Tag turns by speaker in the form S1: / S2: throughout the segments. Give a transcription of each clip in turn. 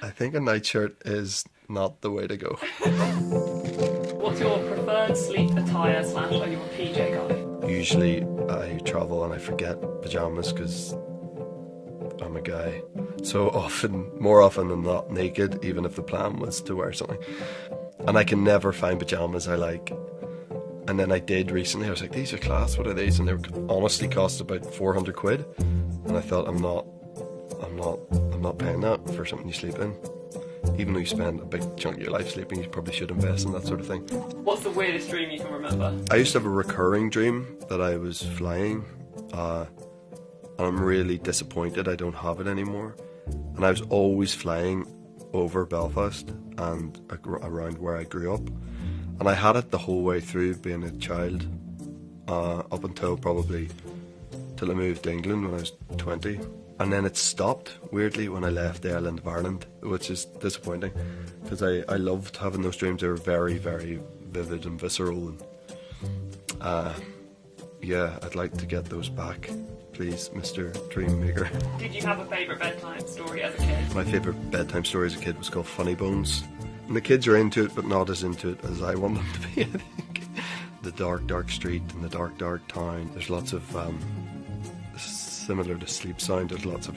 S1: I think a nightshirt is not the way to go.
S2: What's your preferred sleep attire / are you a PJ guy?
S1: Usually I travel and I forget pyjamas because I'm a guy. So more often than not, naked, even if the plan was to wear something. And I can never find pyjamas I like. And then I did recently. I was like, these are class. What are these? And they honestly cost about 400 quid. And I thought, I'm not paying that for something you sleep in. Even though you spend a big chunk of your life sleeping, you probably should invest in that sort of thing.
S2: What's the weirdest dream you can remember?
S1: I used to have a recurring dream that I was flying. And I'm really disappointed I don't have it anymore. And I was always flying over Belfast and around where I grew up. And I had it the whole way through being a child, up until probably till I moved to England when I was 20. And then it stopped, weirdly, when I left the island of Ireland, which is disappointing, because I loved having those dreams. They were very, very vivid and visceral. And yeah, I'd like to get those back, please, Mr. Dreammaker.
S2: Did you have a favourite bedtime story as a kid?
S1: My favourite bedtime story as a kid was called Funny Bones. And the kids are into it, but not as into it as I want them to be, I think. The dark, dark street and the dark, dark town. There's lots of, similar to Sleep Sound, there's lots of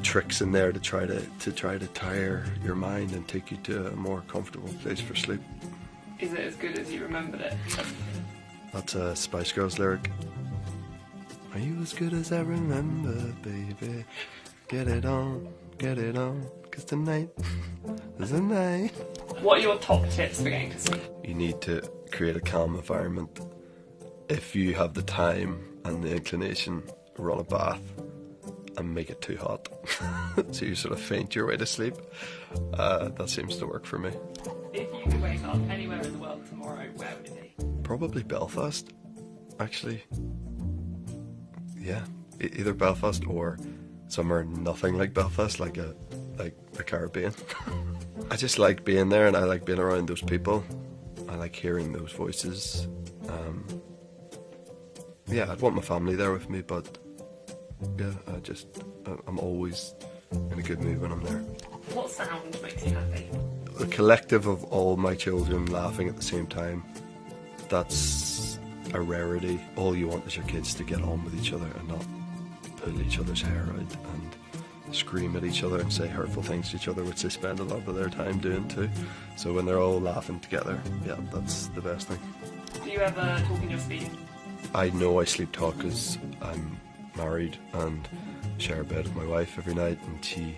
S1: tricks in there to try to tire your mind and take you to a more comfortable place for sleep.
S2: Is it as good as you remembered it?
S1: That's a Spice Girls lyric. Are you as good as I remember, baby? Get it on, 'cause tonight is a night.
S2: What are your top tips for getting to sleep?
S1: You need to create a calm environment. If you have the time and the inclination, run a bath and make it too hot. So you sort of faint your way to sleep. That seems to work for me.
S2: If you could wake up anywhere in the world tomorrow, where would it be?
S1: Probably Belfast, actually. Yeah, either Belfast or somewhere nothing like Belfast, like the Caribbean. I just like being there, and I like being around those people. I like hearing those voices. Yeah, I'd want my family there with me, but yeah, I'm always in a good mood when I'm there.
S2: What sound makes you happy?
S1: The collective of all my children laughing at the same time, that's a rarity. All you want is your kids to get on with each other and not pull each other's hair out and scream at each other and say hurtful things to each other, which they spend a lot of their time doing too. So when they're all laughing together, yeah, that's the best thing.
S2: Do you ever talk in your sleep?
S1: I know I sleep talk because I'm married and share a bed with my wife every night, and she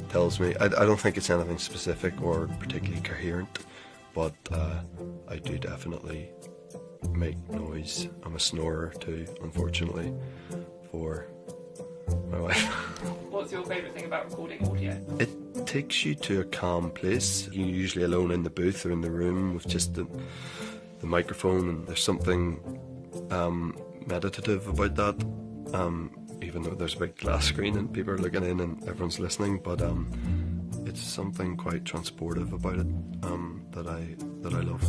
S1: tells me, I don't think it's anything specific or particularly coherent, but I do definitely make noise. I'm a snorer too, unfortunately, for my wife.
S2: What's your favourite thing about recording audio?
S1: It takes you to a calm place. You're usually alone in the booth or in the room with just the microphone, and there's something meditative about that, even though there's a big glass screen and people are looking in and everyone's listening, but it's something quite transportive about it that I love.